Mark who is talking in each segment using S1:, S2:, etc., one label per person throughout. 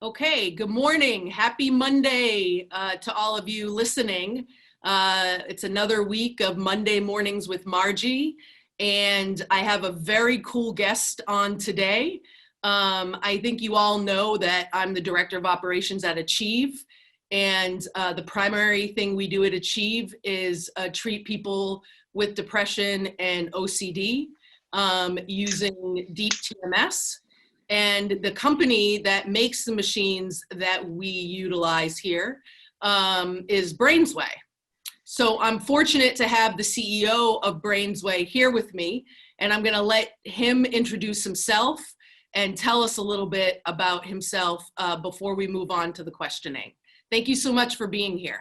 S1: Okay, good morning. Happy Monday to all of you listening. It's another week of Monday Mornings with Margie, and I have a very cool guest on today. I think you all know that I'm the Director of Operations at Achieve, and the primary thing we do at Achieve is treat people with depression and OCD using deep TMS. And the company that makes the machines that we utilize here is Brainsway. So I'm fortunate to have the CEO of Brainsway here with me, and I'm gonna let him introduce himself and tell us a little bit about himself before we move on to the questioning. Thank you so much for being here.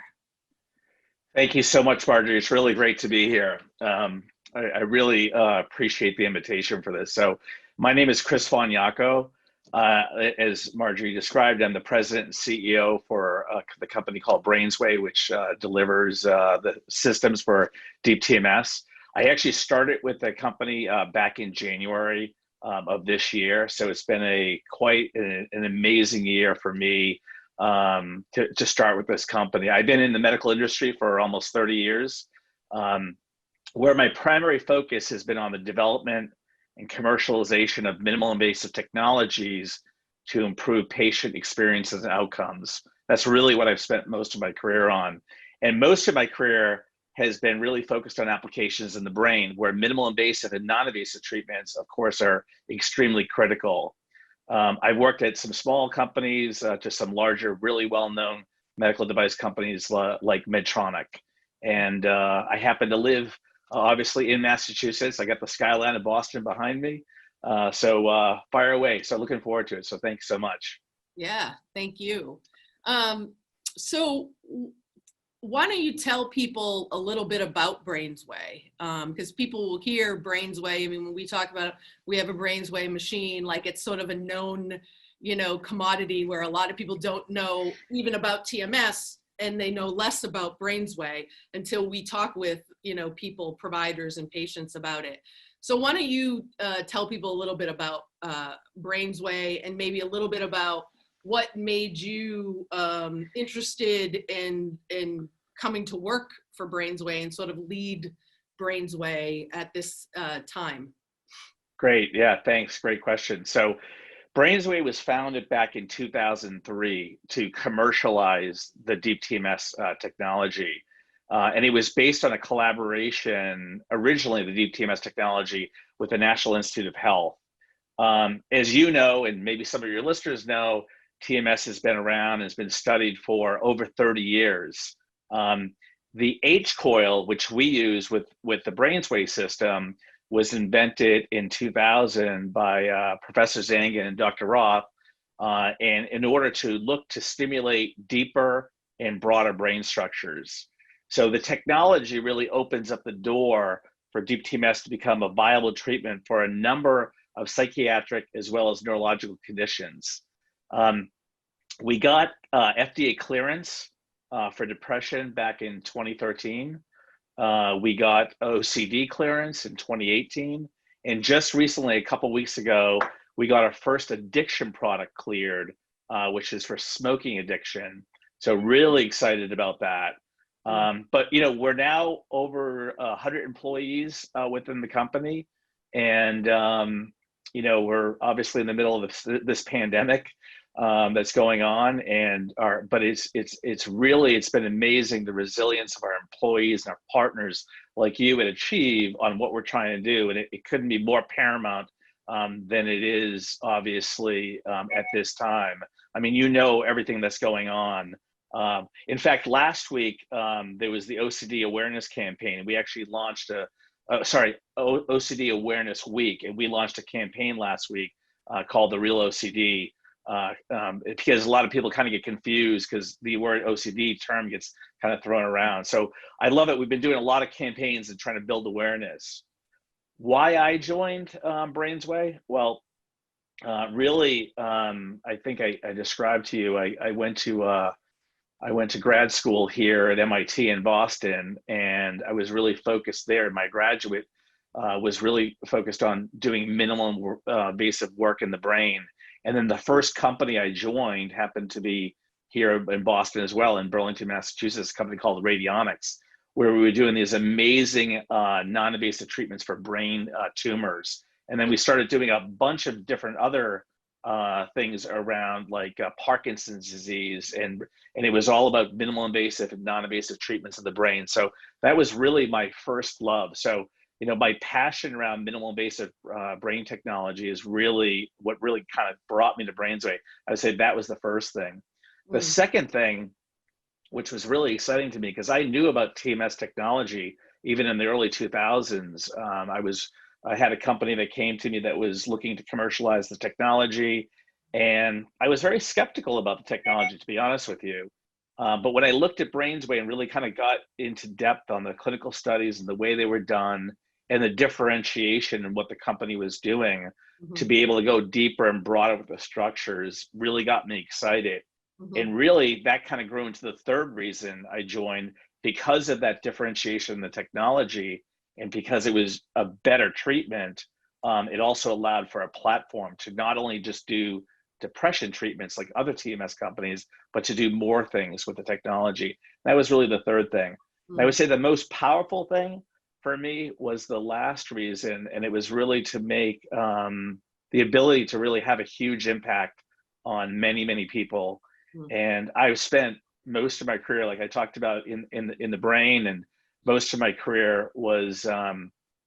S2: Thank you so much, Margie. It's really great to be here. I really appreciate the invitation for this. So my name is Chris von Jako. As Margie described, I'm the president and CEO for the company called Brainsway, which delivers the systems for deep TMS. I actually started with the company back in January of this year. So it's been quite an amazing year for me to start with this company. I've been in the medical industry for almost 30 years, where my primary focus has been on the development and commercialization of minimal invasive technologies to improve patient experiences and outcomes. That's really what I've spent most of my career on. And most of my career has been really focused on applications in the brain, where minimal invasive and non-invasive treatments, of course, are extremely critical. I've worked at some small companies to some larger, really well-known medical device companies like Medtronic. And I happen to live obviously in Massachusetts. I got the skyline of Boston behind me. So fire away. So looking forward to it. So thanks so much.
S1: Yeah, thank you. So why don't you tell people a little bit about Brainsway? Because people will hear Brainsway. I mean, when we talk about it, we have a Brainsway machine, like it's sort of a known, commodity where a lot of people don't know even about TMS, and they know less about Brainsway until we talk with, people, providers and patients about it. So why don't you tell people a little bit about Brainsway and maybe a little bit about what made you interested in coming to work for Brainsway and sort of lead Brainsway at this time?
S2: Great. Yeah, thanks. Great question. So Brainsway was founded back in 2003 to commercialize the deep TMS technology. And it was based on a collaboration, originally the deep TMS technology, with the National Institute of Health. As you know, and maybe some of your listeners know, TMS has been around and has been studied for over 30 years. The H-coil, which we use with the Brainsway system, was invented in 2000 by Professor Zangen and Dr. Roth, and in order to look to stimulate deeper and broader brain structures. So the technology really opens up the door for deep TMS to become a viable treatment for a number of psychiatric as well as neurological conditions. We got FDA clearance for depression back in 2013. We got OCD clearance in 2018. And just recently, a couple weeks ago, we got our first addiction product cleared, which is for smoking addiction. So really excited about that. But we're now over 100 employees within the company, and we're obviously in the middle of this pandemic that's going on, but it's been amazing, the resilience of our employees and our partners like you at Achieve on what we're trying to do, and it couldn't be more paramount than it is obviously at this time. I mean, everything that's going on. In fact, last week, there was the OCD awareness campaign. We actually launched OCD Awareness Week, and we launched a campaign last week called The Real OCD, because a lot of people kind of get confused because the word OCD term gets kind of thrown around. So I love it. We've been doing a lot of campaigns and trying to build awareness. Why I joined Brainsway? Well, really, I think I described to you, I went to grad school here at MIT in Boston, and I was really focused there. My graduate was really focused on doing minimal invasive work in the brain. And then the first company I joined happened to be here in Boston as well, in Burlington, Massachusetts, a company called Radionics, where we were doing these amazing non-invasive treatments for brain tumors. And then we started doing a bunch of different other things around like Parkinson's disease, and it was all about minimal invasive and non-invasive treatments of the brain. So that was really my first love. So, you know, my passion around minimal invasive brain technology is really what really kind of brought me to Brainsway. I would say that was the first thing. The second thing, which was really exciting to me, because I knew about TMS technology even in the early 2000s. I had a company that came to me that was looking to commercialize the technology, and I was very skeptical about the technology, to be honest with you. But when I looked at Brainsway and really kind of got into depth on the clinical studies and the way they were done and the differentiation and what the company was doing, to be able to go deeper and broader with the structures really got me excited. And really that kind of grew into the third reason I joined, because of that differentiation in the technology. And because it was a better treatment, it also allowed for a platform to not only just do depression treatments like other TMS companies, but to do more things with the technology. That was really the third thing. And I would say the most powerful thing for me was the last reason, and it was really to make the ability to really have a huge impact on many, many people. And I've spent most of my career, like I talked about, in the brain, and most of my career was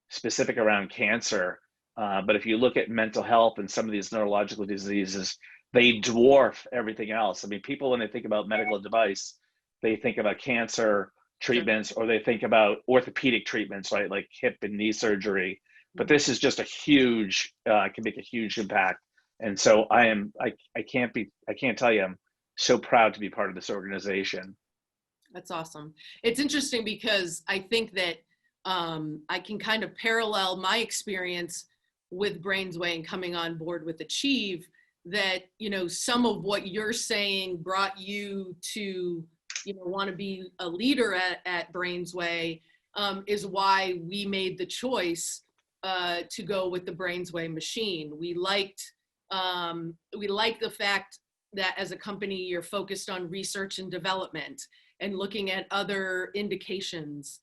S2: specific around cancer. But if you look at mental health and some of these neurological diseases, they dwarf everything else. I mean, people, when they think about medical device, they think about cancer treatments, or they think about orthopedic treatments, right? Like hip and knee surgery. But this is just a huge, can make a huge impact. And so I can't tell you, I'm so proud to be part of this organization.
S1: That's awesome. It's interesting because I think that I can kind of parallel my experience with Brainsway and coming on board with Achieve, that, you know, some of what you're saying brought you to, you know, want to be a leader at Brainsway, is why we made the choice to go with the Brainsway machine. We liked the fact that as a company, you're focused on research and development and looking at other indications.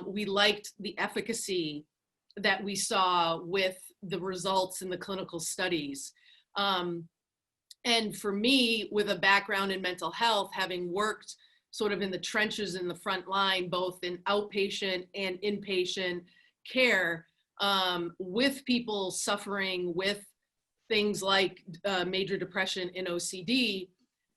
S1: We liked the efficacy that we saw with the results in the clinical studies. And for me, with a background in mental health, having worked sort of in the trenches in the front line, both in outpatient and inpatient care, with people suffering with things like major depression and OCD,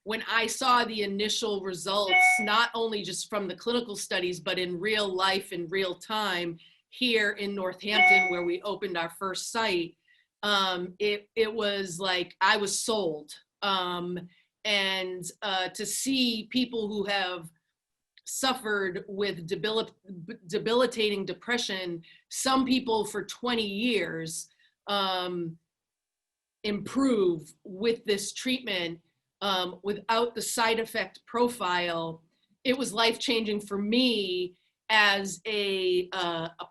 S1: when I saw the initial results, not only just from the clinical studies, but in real life, in real time, here in Northampton, where we opened our first site, it was like I was sold. And to see people who have suffered with debilitating depression, some people for 20 years, improve with this treatment without the side effect profile, it was life-changing for me as a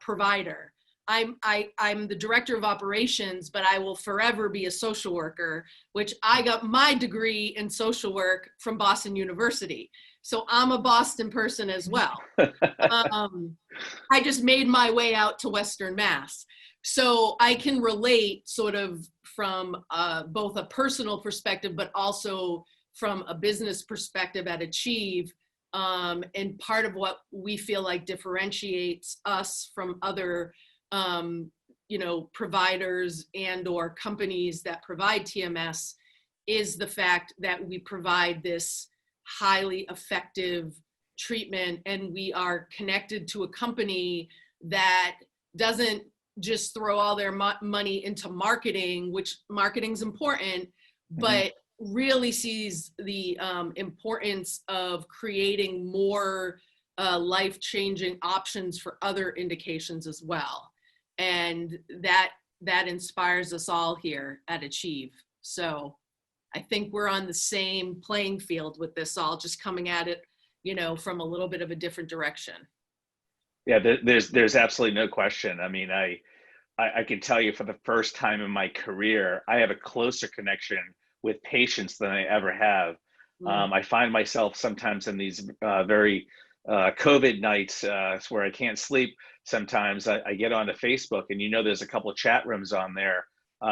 S1: provider. I'm the director of operations, but I will forever be a social worker, which I got my degree in social work from Boston University. So I'm a Boston person as well. I just made my way out to Western Mass. So I can relate sort of from both a personal perspective, but also from a business perspective at Achieve. And part of what we feel like differentiates us from other providers and or companies that provide TMS is the fact that we provide this highly effective treatment, and we are connected to a company that doesn't just throw all their money into marketing, which marketing's important, but really sees the importance of creating more life-changing options for other indications as well. And that inspires us all here at Achieve. So I think we're on the same playing field with this, all just coming at it, from a little bit of a different direction.
S2: Yeah, there's absolutely no question. I mean, I can tell you for the first time in my career, I have a closer connection with patients than I ever have. I find myself sometimes in these very COVID nights where I can't sleep. Sometimes I get onto Facebook, and there's a couple of chat rooms on there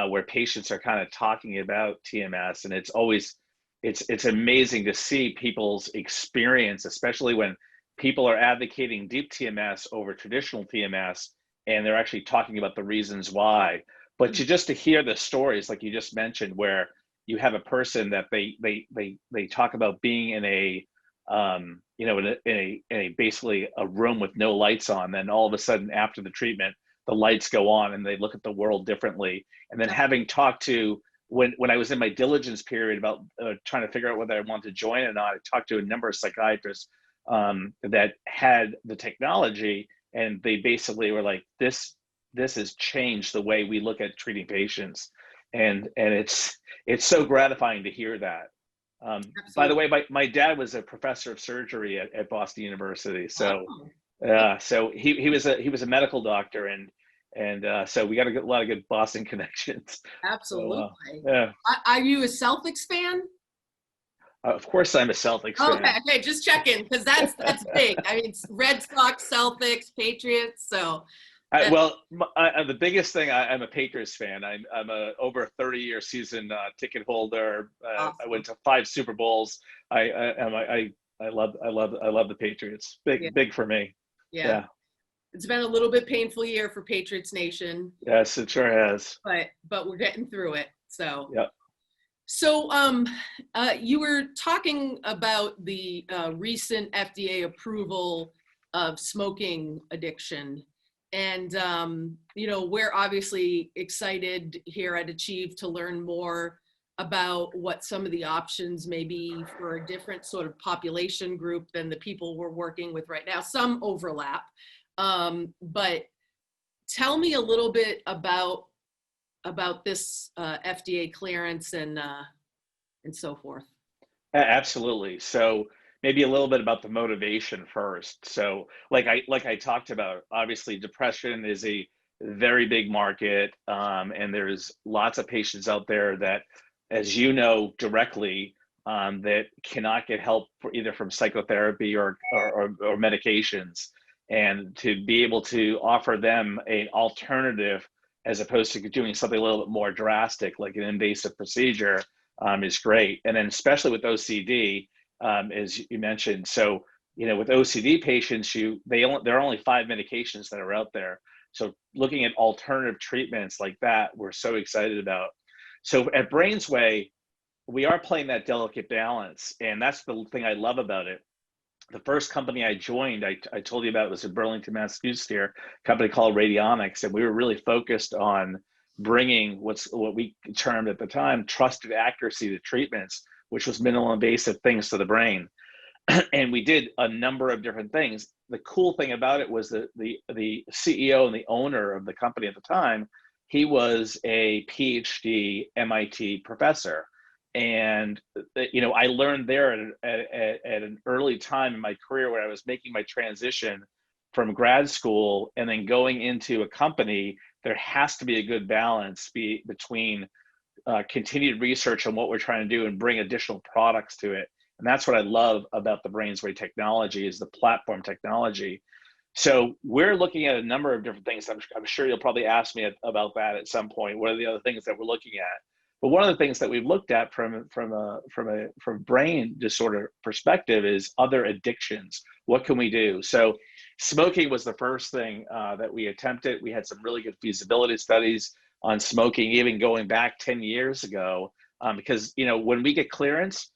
S2: where patients are kind of talking about TMS, and it's amazing to see people's experience, especially when people are advocating deep TMS over traditional TMS, and they're actually talking about the reasons why. But to hear the stories, like you just mentioned, where you have a person that they talk about being in a in a basically a room with no lights on, then all of a sudden after the treatment, the lights go on and they look at the world differently. And then having talked to, when I was in my diligence period about trying to figure out whether I wanted to join or not, I talked to a number of psychiatrists that had the technology, and they basically were like, this has changed the way we look at treating patients. And it's so gratifying to hear that. By the way, my dad was a professor of surgery at Boston University. So so he was a medical doctor, and so we got a lot of good Boston connections.
S1: Absolutely.
S2: So, yeah.
S1: Are you a Celtics fan?
S2: Of course I'm a Celtics fan.
S1: Okay, just checking, because that's big. I mean, it's Red Sox, Celtics, Patriots. So
S2: the biggest thing, I'm a Patriots fan. I'm a over a 30-year season ticket holder.
S1: Awesome.
S2: I went to 5 Super Bowls. I love the Patriots. Big for me.
S1: Yeah. It's been a little bit painful year for Patriots Nation.
S2: Yes, it sure has.
S1: But we're getting through it. So
S2: yeah.
S1: So you were talking about the recent FDA approval of smoking addiction. And, we're obviously excited here at Achieve to learn more about what some of the options may be for a different sort of population group than the people we're working with right now. Some overlap. But tell me a little bit about this FDA clearance and so forth.
S2: Absolutely. So maybe a little bit about the motivation first. So like I talked about, obviously depression is a very big market, and there's lots of patients out there that, as you know directly, that cannot get help either from psychotherapy or medications. And to be able to offer them an alternative as opposed to doing something a little bit more drastic, like an invasive procedure, is great. And then especially with OCD, as you mentioned. So, with OCD patients, there are only 5 medications that are out there. So looking at alternative treatments like that, we're so excited about. So at Brainsway, we are playing that delicate balance. And that's the thing I love about it. The first company I joined, I told you about, was in Burlington, Massachusetts here, a company called Radionics. And we were really focused on bringing what we termed at the time trusted accuracy to treatments, which was minimal invasive things to the brain. And we did a number of different things. The cool thing about it was that the CEO and the owner of the company at the time, he was a PhD MIT professor. And I learned there at an early time in my career where I was making my transition from grad school and then going into a company. There has to be a good balance between continued research on what we're trying to do and bring additional products to it. And that's what I love about the Brainsway technology, is the platform technology. So we're looking at a number of different things. I'm sure you'll probably ask me about that at some point. What are the other things that we're looking at? But one of the things that we've looked at from brain disorder perspective is other addictions. What can we do? So smoking was the first thing that we attempted. We had some really good feasibility studies on smoking, even going back 10 years ago, because when we get clearance,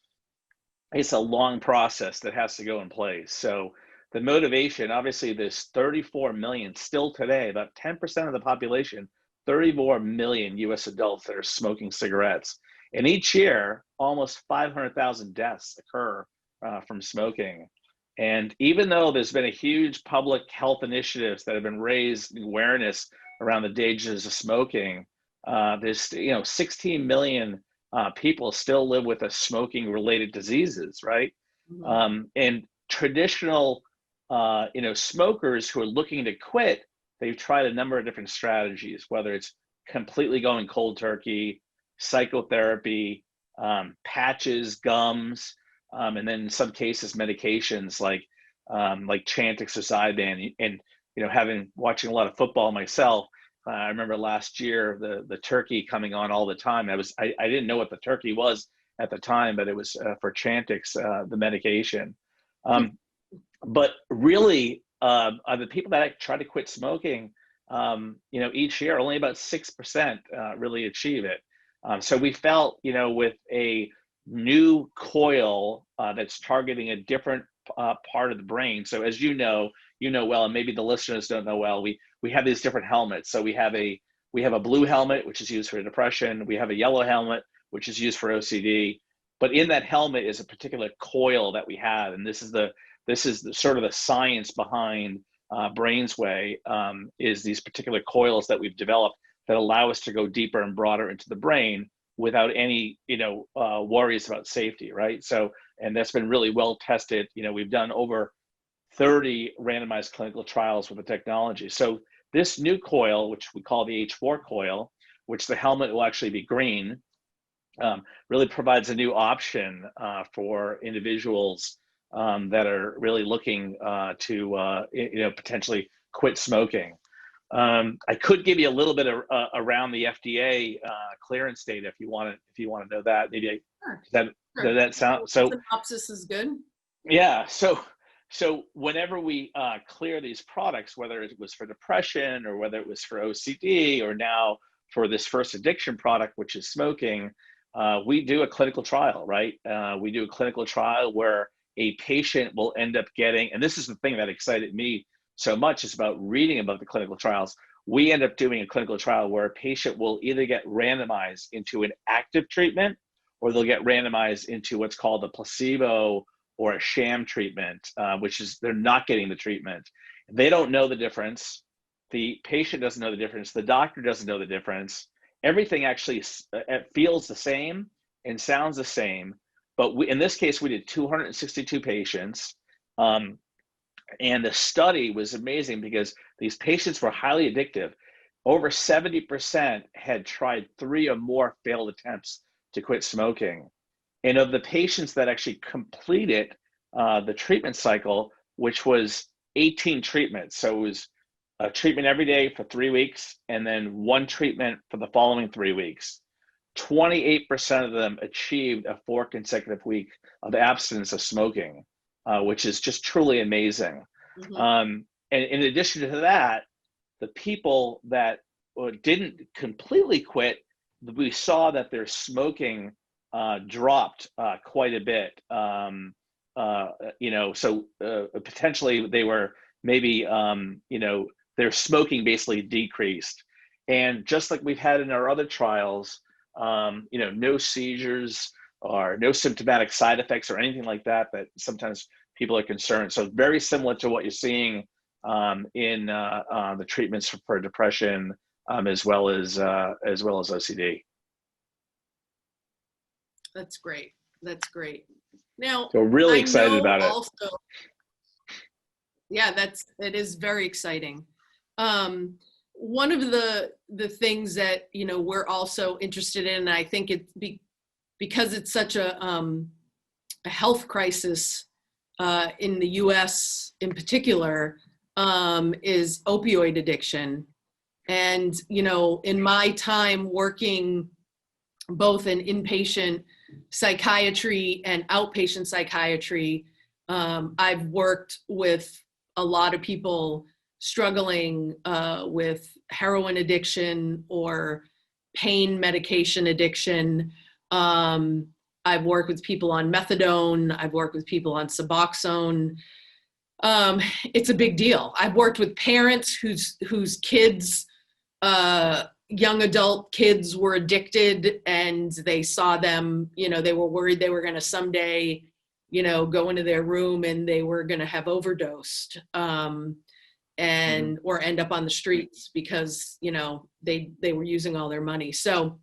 S2: it's a long process that has to go in place. So the motivation, obviously, there's 34 million still today, about 10% of the population, 34 million US adults that are smoking cigarettes. And each year, almost 500,000 deaths occur from smoking. And even though there's been a huge public health initiatives that have been raised awareness around the dangers of smoking, there's 16 million people still live with a smoking related diseases, right? Mm-hmm. And traditional smokers who are looking to quit, they've tried a number of different strategies, whether it's completely going cold turkey, psychotherapy, patches, gums, and then in some cases medications like Chantix or Zyban. And watching a lot of football myself, I remember last year the turkey coming on all the time. I didn't know what the turkey was at the time, but it was for Chantix, the medication. But really, the people that try to quit smoking, each year, only about 6% really achieve it. So we felt, with a new coil that's targeting a different part of the brain. So as you know well, and maybe the listeners don't know well, we have these different helmets. So we have a blue helmet, which is used for depression. We have a yellow helmet, which is used for OCD. But in that helmet is a particular coil that we have, and this is the sort of the science behind Brainsway, is these particular coils that we've developed that allow us to go deeper and broader into the brain without any worries about safety, right? So, and that's been really well tested. We've done over 30 randomized clinical trials with the technology. So this new coil, which we call the H4 coil, which the helmet will actually be green, really provides a new option for individuals that are really looking to potentially quit smoking. I could give you a little bit around the FDA clearance data if you want to know that. Maybe
S1: sure.
S2: Does that sound so?
S1: Synopsis is good.
S2: Yeah. So whenever we clear these products, whether it was for depression or whether it was for OCD or now for this first addiction product, which is smoking, we do a clinical trial, right? We do a clinical trial where a patient will end up getting, and this is the thing that excited me so much, is about reading about the clinical trials. We end up doing a clinical trial where a patient will either get randomized into an active treatment or they'll get randomized into what's called a placebo or a sham treatment, which is they're not getting the treatment. They don't know the difference. The patient doesn't know the difference. The doctor doesn't know the difference. Everything actually feels the same and sounds the same. But in this case, we did 262 patients. And the study was amazing because these patients were highly addictive. Over 70% had tried 3 or more failed attempts to quit smoking. And of the patients that actually completed the treatment cycle, which was 18 treatments, so it was a treatment every day for 3 weeks and then 1 treatment for the following 3 weeks, 28% of them achieved a 4 consecutive week of abstinence of smoking, which is just truly amazing. Mm-hmm. And in addition to that, the people that didn't completely quit, we saw that their smoking dropped quite a bit. So potentially they were maybe, their smoking basically decreased. And just like we've had in our other trials, no seizures or no symptomatic side effects or anything like that sometimes people are concerned. So very similar to what you're seeing in the treatments for depression, as well as OCD.
S1: That's great. That's great. Now,
S2: so really excited about it.
S1: Also, yeah, it is very exciting. One of the things that we're also interested in, and I think because it's such a health crisis in the U.S. in particular, is opioid addiction. And in my time working both in inpatient psychiatry and outpatient psychiatry, I've worked with a lot of people struggling with heroin addiction or pain medication addiction. I've worked with people on methadone. I've worked with people on Suboxone. It's a big deal. I've worked with parents whose kids, young adult kids, were addicted, and they saw them, they were worried they were going to someday, go into their room and they were going to have overdosed, or end up on the streets because, they were using all their money. So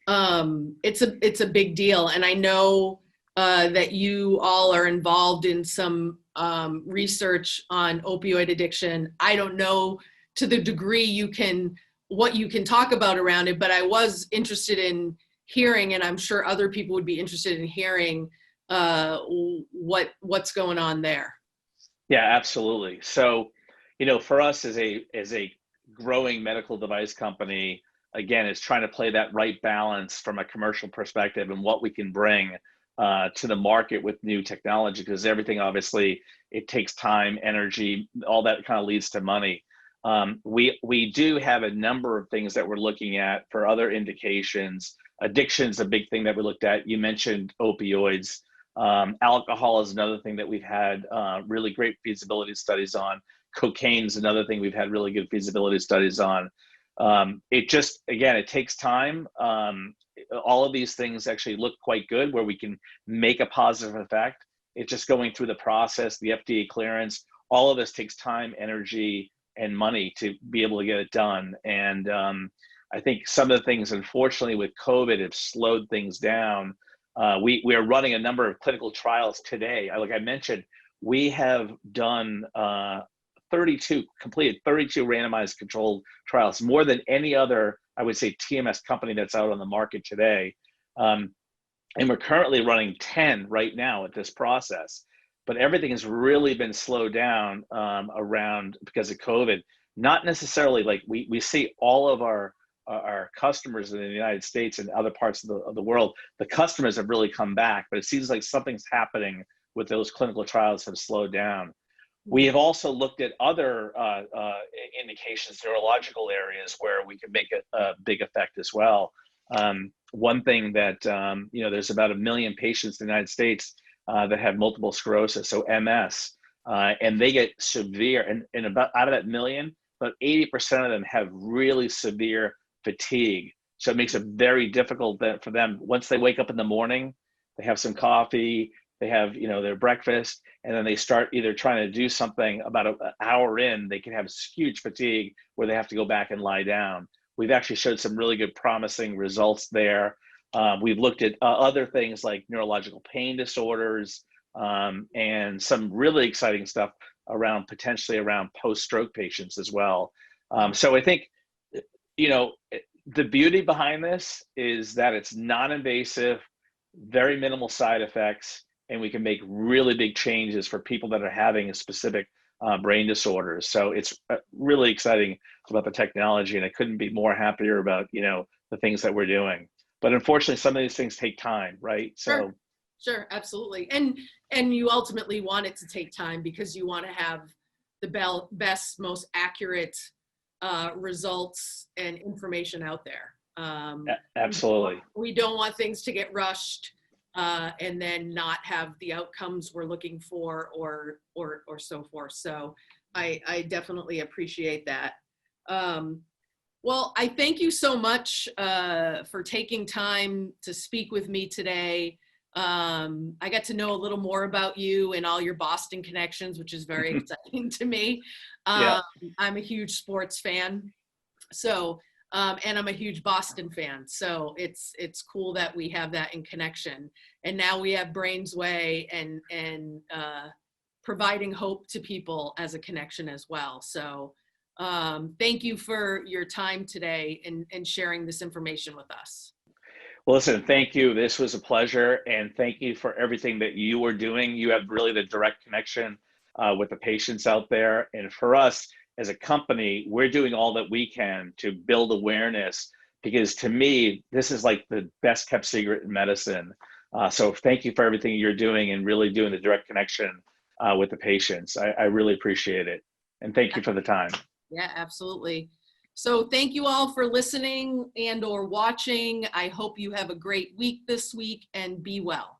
S1: it's a big deal. And I know that you all are involved in some research on opioid addiction. I don't know to the degree what you can talk about around it, but I was interested in hearing, and I'm sure other people would be interested in hearing what's going on there.
S2: Yeah, absolutely. So, for us as a growing medical device company, again, it's trying to play that right balance from a commercial perspective and what we can bring to the market with new technology, because everything, obviously, it takes time, energy, all that kind of leads to money. We do have a number of things that we're looking at for other indications. Addiction's a big thing that we looked at. You mentioned opioids. Alcohol is another thing that we've had really great feasibility studies on. Cocaine is another thing we've had really good feasibility studies on. It just, again, it takes time. All of these things actually look quite good where we can make a positive effect. It's just going through the process, the FDA clearance. All of this takes time, energy, and money to be able to get it done. And I think some of the things, unfortunately, with COVID have slowed things down. We are running a number of clinical trials today. Like I mentioned, we have done completed 32 randomized controlled trials, more than any other, I would say, TMS company that's out on the market today. And we're currently running 10 right now at this process. But everything has really been slowed down around because of COVID. Not necessarily like we see all of our customers in the United States and other parts of the world, the customers have really come back, but it seems like something's happening with those clinical trials have slowed down. We have also looked at other indications, neurological areas where we can make a big effect as well. One thing that, there's about 1 million patients in the United States that have multiple sclerosis, so MS, and they get severe, and about out of that million, about 80% of them have really severe fatigue. So it makes it very difficult for them. Once they wake up in the morning, they have some coffee, they have their breakfast, and then they start either trying to do something. About an hour in, they can have huge fatigue where they have to go back and lie down. We've actually showed some really good promising results there. We've looked at other things like neurological pain disorders and some really exciting stuff potentially around post-stroke patients as well. So I think, the beauty behind this is that it's non-invasive, very minimal side effects, and we can make really big changes for people that are having a specific brain disorders. So it's really exciting about the technology, and I couldn't be more happier about, the things that we're doing. But unfortunately, some of these things take time, right? So
S1: Sure, absolutely. And you ultimately want it to take time because you want to have the best, most accurate results and information out there.
S2: Absolutely.
S1: We don't want things to get rushed and then not have the outcomes we're looking for or so forth. So I definitely appreciate that. Well, I thank you so much for taking time to speak with me today. I got to know a little more about you and all your Boston connections, which is very exciting to me.
S2: Yeah.
S1: I'm a huge sports fan, so and I'm a huge Boston fan. So it's cool that we have that in connection. And now we have Brainsway and providing hope to people as a connection as well. So thank you for your time today and sharing this information with us.
S2: Well, listen, thank you. This was a pleasure. And thank you for everything that you are doing. You have really the direct connection with the patients out there. And for us as a company, we're doing all that we can to build awareness, because to me, this is like the best kept secret in medicine. So thank you for everything you're doing and really doing the direct connection with the patients. I really appreciate it. And thank you for the time.
S1: Yeah, absolutely. So thank you all for listening and or watching. I hope you have a great week this week and be well.